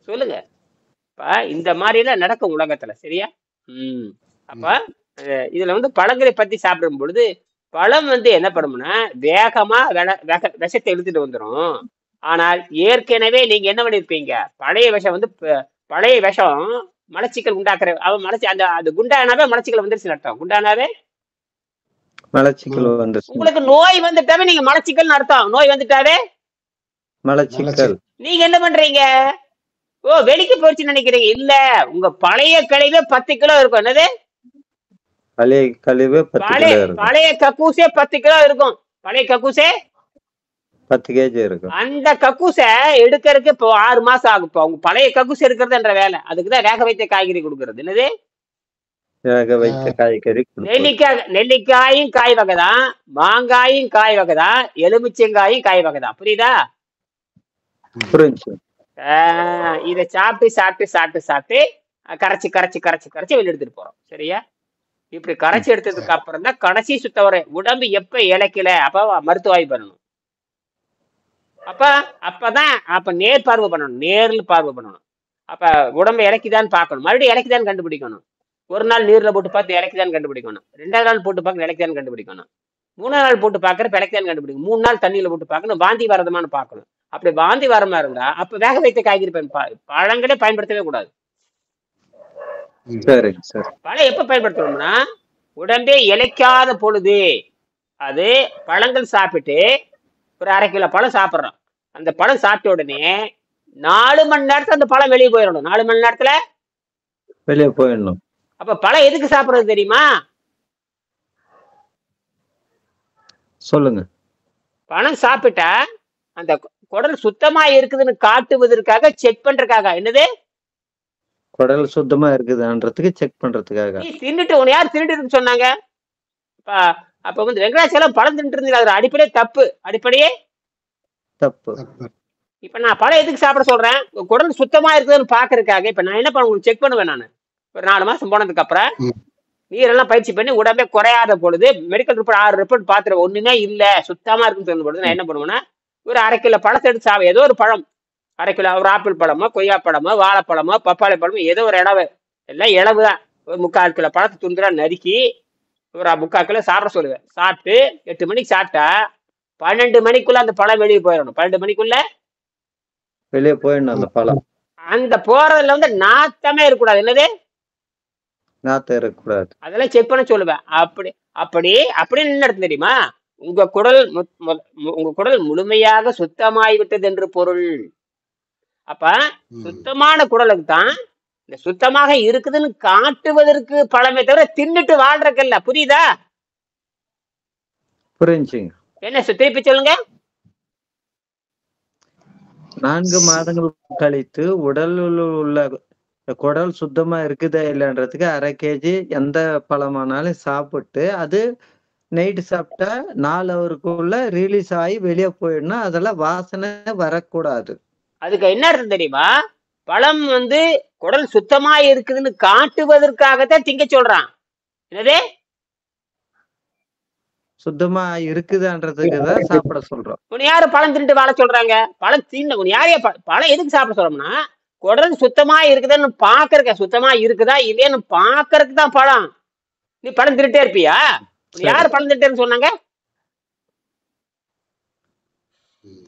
சொல்லுங்க. இப்ப இந்த மாதிரி எல்லாம் நடக்கும் உலகத்துல. சரியா? அப்ப இதுல பழங்களை பத்தி சாப்பிடும் பொழுது, பழம் என்ன பண்ணும்னா வேகமா விஷத்தை இழுத்துட்டு வந்துடும். ஆனால் ஏற்கனவே நீங்க என்ன பண்ணிருப்பீங்க? பழைய விஷம் மலச்சிக்கல் உண்டாக்குற அந்த குண்டானாவே மலச்சிக்கல் வந்துருச்சு அர்த்தம். குண்டானாவே மலச்சிக்கல் வந்துருச்சு. உங்களுக்கு நோய் வந்துட்டாவே நீங்க மலச்சிக்கல் அர்த்தம். நோய் வந்துட்டாவே மலச்சிக்கல். நீங்க என்ன பண்றீங்க? வெளிக்கு போயிடுச்சுன்னு நினைக்கிறீங்க. இல்ல, உங்க பழைய கழிவே 10 கிலோ இருக்கும். என்னது? பழைய கழிவு 10 கிலோ இருக்கும். பழைய கக்கூசே 10 கிலோ இருக்கும். பழைய கக்கூசே 10 கேஜி இருக்கும். அந்த கக்கூசை எடுக்கிறதுக்கு இப்போ 6 மாசம் ஆகும். இப்போ உங்க பழைய கக்கூசை எடுக்கிறதுன்ற வேலை. அதுக்குதான் வேக வைத்த காய்கறி கொடுக்கறது. என்னது? வேக வைத்த காய்கறி. நெல்லிக்காயும் காய் வகைதான், மாங்காயும் காய் வகைதான், எலுமிச்சங்காயும் காய் வகைதான். புரியுதா? புரிஞ்சு. இதை சாப்பிட்டு கரைச்சி வெளியே எடுத்துட்டு போறோம். சரியா? இப்படி கரைச்சி எடுத்ததுக்கு அப்புறம் தான் கடைசி சுத்த வர உடம்பு எப்ப இழைக்கல அப்ப மருத்துவ ஆய்வு பண்ணணும். அப்ப நேர் பார்வை பண்ணணும். அப்ப உடம்பு இலக்கிதான்னு பார்க்கணும். மறுபடியும் இலக்கிதான் கண்டுபிடிக்கணும். ஒரு நாள் நீர்ல போட்டு பார்த்து இலக்கிதான் கண்டுபிடிக்கணும். 2வது நாள் போட்டு பார்க்க இலக்கிதான் கண்டுபிடிக்கணும். 3வது நாள் போட்டு பார்க்கற இலக்கிதான் கண்டுபிடிக்கணும். 3 நாள் தண்ணியில போட்டு பார்க்கணும். வாந்தி வரதுமானு பார்க்கணும். அப்படி வாந்தி வரமா இருந்தா அப்ப வேக வைத்த காய்கறி பழங்களே பயன்படுத்தவே கூடாது. பழம் எப்ப பயன்படுத்தணும்னா உடம்பே இழைக்காத பொழுது. அது பழங்கள் சாப்பிட்டு ஒரு 1/2 கிலோ பழம் சாப்பிட்றோம். அந்த பழம் சாப்பிட்ட உடனே 4 மணி நேரத்துல அந்த பழம் வெளியே போயிடணும். 4 மணி நேரத்துல வெளியே போயிடணும். அப்ப பழம் எதுக்கு சாப்பிடுறது தெரியுமா? சொல்லுங்க. பழம் சாப்பிட்டா அந்த குடல் சுத்தமா இருக்குதுன்னு காட்டுவதற்காக, செக் பண்றதுக்காக. என்னது? குடல் சுத்தமா இருக்குதுன்றதுக்கு செக் பண்றதுக்காக. நீ தின்னுட்டு உன்னை யார் திருட்டு சொன்னாங்க? அப்ப வெங்கடாச்சலம் பழம் தின்ட்டு இருந்தீங்க. அது அடிப்படையே தப்பு. இப்ப நான் பழம் எதுக்கு சாப்பிட சொல்றேன்? குடல் சுத்தமா இருக்குதுன்னு பாக்குறதுக்காக. இப்ப நான் என்ன பண்ண உங்களுக்கு செக் பண்ணுவேன். நான் ஒரு 4 மாசம் போனதுக்கு அப்புறம் நீரெல்லாம் பயிற்சி பண்ணி உடம்பே குறையாத பொழுது மெடிக்கல் ரிப்போர்ட் 6 ரிப்போர்ட் பாத்துருவேன். ஒண்ணுமே இல்ல, சுத்தமா இருக்குன்னு சொன்ன பொழுது நான் என்ன பண்ணுவேன்னா ஒரு 1/2 கிலோ பழத்தை எடுத்து ஏதோ ஒரு பழம், 1/2 கிலோ, ஒரு ஆப்பிள் பழமோ, கொய்யா பழமோ, வாழைப்பழமோ, பப்பாளி பழமோ, ஏதோ ஒரு இளவு, எல்லாம் இளவுதான். ஒரு 3/4 கிலோ பழத்தை துண்டுறா நறுக்கி ஒரு 3/4 கிலோ சாப்பிட சொல்லுவேன். சாப்பிட்டு 8 மணிக்கு சாப்பிட்டா 12 மணிக்குள்ள அந்த பழம் வெளியே போயிடணும். 12 மணிக்குள்ள வெளியே போயிடணும் அந்த பழம். அந்த போறதுல நாத்தமே இருக்கக்கூடாது. என்னது? நாத்தம் இருக்கக்கூடாது. அதெல்லாம் செக் பண்ண சொல்லுவேன். அப்படி என்ன நடக்கும் தெரியுமா? உங்க குடல் முழுமையாக சுத்தமாய்விட்டது என்று பொருள். அப்ப சுத்தமான குடலுக்கு தான் இந்த சுத்தமாக இருக்குதுன்னு காட்டுவதற்கு பழமே தவிர தின்னுட்டு வாழ்றக்கல்ல. புரியுதா? புரிஞ்சுங்க. என்ன திருப்பி சொல்லுங்க. 4 மாதங்கள் கழித்து உடலில் உள்ள குடல் சுத்தமா இருக்குதா இல்லைன்றதுக்கு 1/2 கேஜி எந்த பழமானாலும் சாப்பிட்டு அது நைட்டு சாப்பிட்டா 4 ஹவருக்குள்ள ரிலீஸ் ஆகி வெளியே போயிடணும். அதெல்லாம் வாசனை வரக்கூடாது. அதுக்கு என்ன அர்த்தம் தெரியுமா? பழம் குடல் சுத்தமா இருக்குதுன்னு காட்டுவதற்காகத்தான் திங்க சொல்றான். என்னது சுத்தமா இருக்குதான்றதுக்கு தான் சாப்பிட சொல்றோம். உன்னை யாரு பழம் தின்னுட்டு வாழ சொல்றாங்க? பழம் தின்ன உன்னை யாரையா பழம் எதுக்கு சாப்பிட சொல்றோம்னா, குடல் சுத்தமா இருக்குதான்னு பாக்குறக்க, சுத்தமா இருக்குதா இல்லையான்னு பாக்குறதுக்கு தான் பழம். நீ பழம் தின்னுட்டே இருப்பியா? உன்னை சரி, யாரு பழம் தின்னுட்டேன்னு சொன்னாங்க?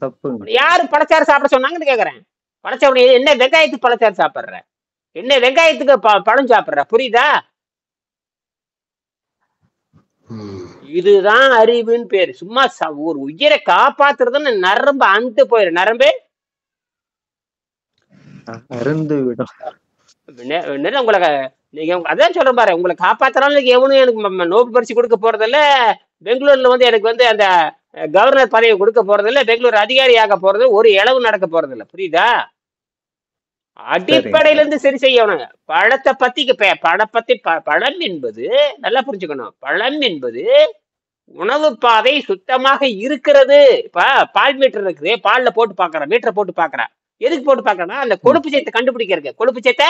தப்புங்க. உன்னை யாரு பழச்சாறு சாப்பிட சொன்னாங்கன்னு கேக்குறேன். பழச்சாறு என்ன வெங்காயத்துக்கு பழச்சாறு சாப்பிடுற? என்ன வெங்காயத்துக்கு பழம் சாப்பிடுற? புரியுதா? இதுதான் அறிவுன்னு பேரு. சும்மா ஒரு உயிரை காப்பாத்துறதுன்னு நரம்பு அந்து போயிரு. நரம்பு அருந்து விடும். உங்களுக்கு நீங்க அதான் சொல்றேன் பாரு, உங்களை காப்பாத்துறாலும் எவனும் எனக்கு நோபல் பரிசு கொடுக்க போறதில்ல. பெங்களூர்ல வந்து எனக்கு வந்து அந்த கவர்னர் பதவி கொடுக்க போறதில்ல. பெங்களூர் அதிகாரி ஆக போறது ஒரு இளவு நடக்க போறதில்ல. புரியுதா? அடிப்படையில இருந்து சரி செய்யணும். பழத்தை பத்தி பழம் என்பது நல்லா புரிஞ்சுக்கணும். பழம் என்பது உணவு பாதை சுத்தமாக இருக்கிறது. இப்ப பால் மீட்டர் இருக்குது, பால்ல போட்டு பாக்குறேன், மீட்டரை போட்டு பாக்குறேன். எதுக்கு போட்டு பாக்குறேன்னா அந்த கொழுப்பு சத்தை கண்டுபிடிக்கிறதுக்கு. கொழுப்பு சத்தை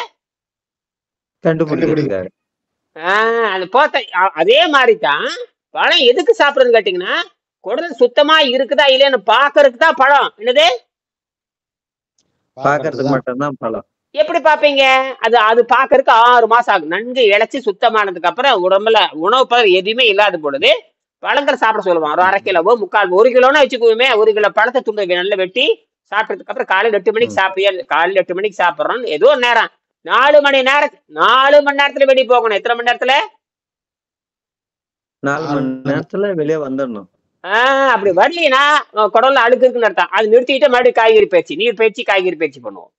கண்டுபிடிக்கிறாரு. அது போத்த அதே மாதிரிதான் பழம் எதுக்கு சாப்பிடுறதுன்னு கேட்டீங்கன்னா, குடல் சுத்தமா இருக்குதா இல்லையான்னு பாக்குறதுக்கு தான் பழம். என்னது பாக்குறதுக்கு மட்டும்தான் பழம். எப்படி பாப்பீங்க? அது அது பாக்குறதுக்கு 6 மாசம் ஆகும். நன்கு இழைச்சி சுத்தமானதுக்கு அப்புறம் உடம்புல உணவு பதம் எதுவுமே இல்லாத பொழுது பழங்கள் சாப்பிட சொல்லுவான். ஒரு 1/2 கிலோவோ 1 கிலோன்னு வச்சுக்குவோமே. 1 கிலோ பழத்தை துண்டு நல்லா வெட்டி சாப்பிட்டதுக்கு அப்புறம் காலையில் 8 மணிக்கு சாப்பிடுறியா? காலையில் 8 மணிக்கு சாப்பிட்றோம். ஏதோ ஒரு நேரம் 4 மணி நேரத்துல வெளியே போகணும். எத்தனை மணி நேரத்துல? 4 மணி நேரத்துல வெளியே வந்துடணும். அப்படி வரலீங்கன்னா குடல்ல அழுக்கு இருக்குன்னு அர்த்தம். அது நிறுத்திட்டு மறுபடியும் காய்கறி பயிற்சி, நீர் பயிற்சி, காய்கறி பயிற்சி பண்ணுவோம்.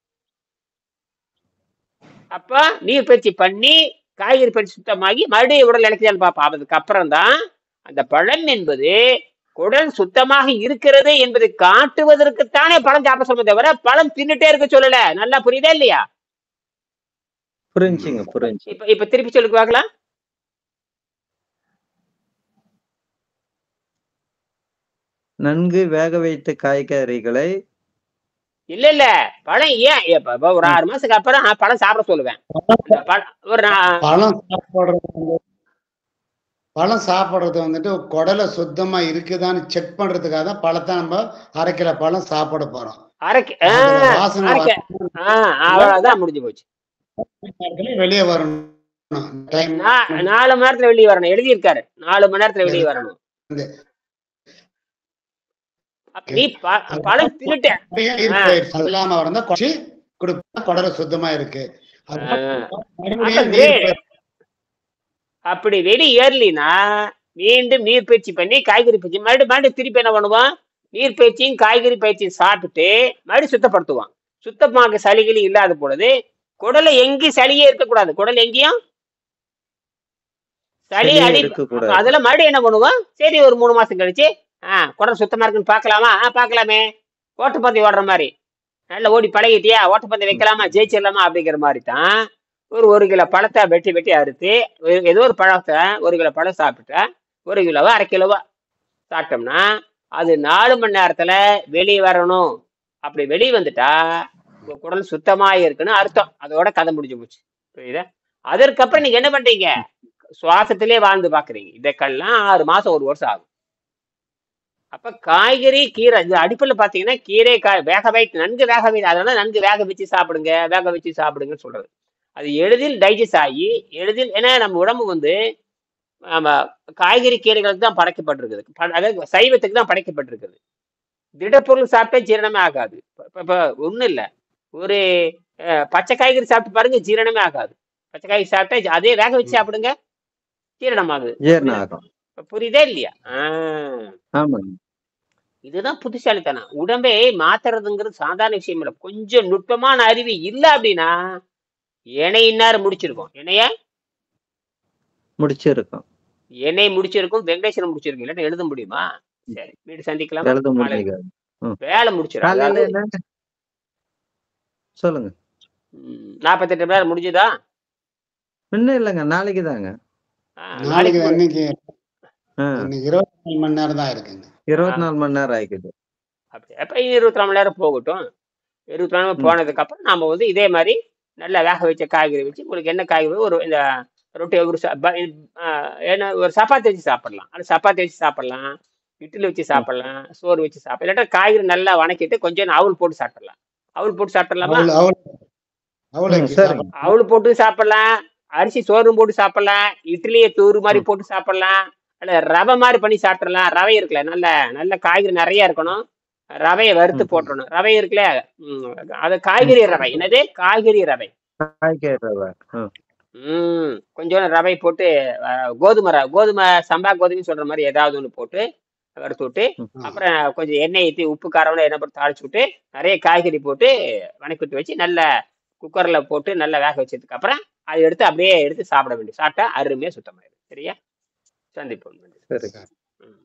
அப்ப நீர் பயிற்சி பண்ணி காய்கறி பயிற்சி சுத்தமாகி மறுபடியும் உடல் இலக்கியான்னு பார்ப்போம். அதுக்கு அப்புறம் தான் அந்த பழம் என்பது குடல் சுத்தமாக இருக்கிறது என்பதை காட்டுவதற்குத்தானே பழம் சாப்பிட சொல்ல தவிர பழம் தின்னுட்டே இருக்க சொல்லல. நல்லா புரியுதா இல்லையா? புரிஞ்சுங்க, புரிஞ்சு. இப்ப திருப்பி சொல்லி பார்க்கலாம். நன்கு வேக வைத்த காய்கறிகளை இல்ல பழம் ஏன் ஒரு 6 மாசத்துக்கு அப்புறம் பழம் சாப்பிட சொல்லுவேன். பழம் சாப்பிடுறது வந்துட்டு குடலை சுத்தமா இருக்குதான்னு செக் பண்றதுக்காக தான் பழத்தை நம்ம 1/2 கிலோ பழம் சாப்பிட போறோம். அவ்வளவுதான், முடிஞ்சு போச்சு. வெளியே வரணும். 4 மணி நேரத்துல வெளியே வரணும். எழுதி இருக்காரு 4 மணி நேரத்துல வெளியே வரணும். நீ பழம் தின்னுட்டேன் குடலை சுத்தமா இருக்கு. அப்படி வெளியேறலினா மீண்டும் நீர் பயிற்சி பண்ணி காய்கறி பயிற்சி மறுபடியும் திருப்பி என்ன பண்ணுவான்? நீர் பயிற்சியும் காய்கறி பயிற்சியும் சாப்பிட்டுட்டு மறுபடியும் சுத்தப்படுத்துவான். சுத்தமாக சளிகளி இல்லாத பொழுது குடலை எங்கேயும் சளியே இருக்கக்கூடாது. குடல் எங்கேயும் சளி அடி அதெல்லாம் மறுபடியும் என்ன பண்ணுவான்? சரி ஒரு 3 மாசம் கழிச்சு குடல் சுத்தமா இருக்குன்னு பாக்கலாமா? பாக்கலாமே. ஓட்டப்பந்தயம் ஓடுற மாதிரி நல்லா ஓடி பழகிட்டியா, ஓட்டப்பந்தயம் வைக்கலாமா, ஜெயிச்சிடலாமா அப்படிங்கிற மாதிரி தான். ஒரு 1 கிலோ பழத்தை வெட்டி அறுத்து ஏதோ ஒரு பழத்தை 1 கிலோ பழம் சாப்பிட்டா 1 கிலோவோ 1/2 கிலோவோ சாப்பிட்டோம்னா அது 4 மணி நேரத்துல வெளியே வரணும். அப்படி வெளியே வந்துட்டா குடல் சுத்தமா இருக்குன்னு அர்த்தம். அதோட கதை முடிஞ்சு போச்சு. புரியுதா? அதற்கப்புறம் நீங்க என்ன பண்றீங்க? சுவாசத்திலே வாழ்ந்து பாக்குறீங்க. இதற்கெல்லாம் 6 மாசம் 1 வருஷம் ஆகும். அப்ப காய்கறி கீரை இந்த அடிப்படையில் பாத்தீங்கன்னா கீரை வேக வைத்து நன்கு வேக வைத்து, அதனால நன்கு வேக வச்சு சாப்பிடுங்கன்னு சொல்றது. அது எளிதில் டைஜஸ்ட் ஆகி எளிதில், ஏன்னா நம்ம உடம்பு வந்து காய்கறி கீரைகளுக்கு தான் படைக்கப்பட்டிருக்குது. அதாவது சைவத்துக்கு தான் படைக்கப்பட்டிருக்குது. திடப்பொருள் சாப்பிட்டா ஜீரணமே ஆகாது. இப்ப ஒண்ணும் இல்லை, ஒரு பச்சை காய்கறி சாப்பிட்டு பாருங்க, ஜீரணமே ஆகாது. பச்சை காய்கறி சாப்பிட்டா அதே வேக வச்சு சாப்பிடுங்க, ஜீரணம் ஆகுது. புரியுதா இல்லையா? இதுதான் புத்திசாலித்தனம். உடம்பை மாத்துறதுங்கிறது சாதாரண விஷயம் இல்லை. கொஞ்சம் நுட்பமான அறிவு இல்லை அப்படின்னா எண்ணெய் இன்னார் முடிச்சிருக்கோம். எண்ணெய் முடிச்சிருக்கும், வெங்கடேஸ்வரன் முடிச்சிருக்கும். இல்லாட்டி எழுத முடியுமா? சரி, வீடு சந்திக்கலாம். வேலை முடிச்சிடும். சொல்லுங்க. 48 மணி நேரம் முடிஞ்சுதா? இன்னும் இல்லைங்க, நாளைக்கு தாங்க. நாளைக்கு 24 மணி நேரம் தான் இருக்குங்க. 24 மணி நேரம் ஆயிக்குது. அப்படி அப்ப 24 மணி நேரம் போகட்டும். 24 மணி நேரம் போனதுக்கு அப்புறம் நாம வந்து இதே மாதிரி நல்லா வேக வச்ச காய்கறி வச்சு உங்களுக்கு என்ன காய்கறி, ஒரு இந்த ரொட்டி ஒரு ஏன்னா ஒரு சப்பாத்தி வச்சு சாப்பிடலாம். அது சப்பாத்தி வச்சு சாப்பிடலாம், இட்லி வச்சு சாப்பிடலாம், சோறு வச்சு சாப்பிடலாம். இல்லாட்டா காய்கறி நல்லா வணக்கிட்டு கொஞ்சம் அவல் போட்டு சாப்பிடலாம். அவல் போட்டு சாப்பிடலாமா? அவள் அவள் அவளைக்கு சரிங்க. சாப்பிடலாம். அவல் போட்டு சாப்பிடலாம், அரிசி சோறும் போட்டு சாப்பிடலாம், இட்லியை தூறு மாதிரி போட்டு சாப்பிடலாம், அல்ல ரவை மாதிரி பண்ணி சாப்பிடலாம். ரவை இருக்குல்ல, நல்ல நல்ல காய்கறி நிறைய இருக்கணும், ரவையை வறுத்து போட்டுறணும். ரவை இருக்குல்ல, அது காய்கறி ரவை. என்னது? காய்கறி ரவை. காய்கறி ரவை. கொஞ்சோண்டு ரவை போட்டு கோதுமை சம்பா கோதுமை சொல்ற மாதிரி ஏதாவது ஒன்று போட்டு வறுத்து விட்டு, அப்புறம் கொஞ்சம் எண்ணெய் ஊற்றி உப்பு காரம்லாம் எண்ணெய் போட்டு தாளிச்சு விட்டு நிறைய காய்கறி போட்டு வணக்கிட்டு வச்சு நல்ல குக்கர்ல போட்டு நல்லா வேக வச்சதுக்கு அப்புறம் அதை எடுத்து அப்படியே எடுத்து சாப்பிட வேண்டியது. சாப்பிட்டா அருமையா சுத்தமாயிடும். சரியா? சந்திப்போம். சரி. ம்.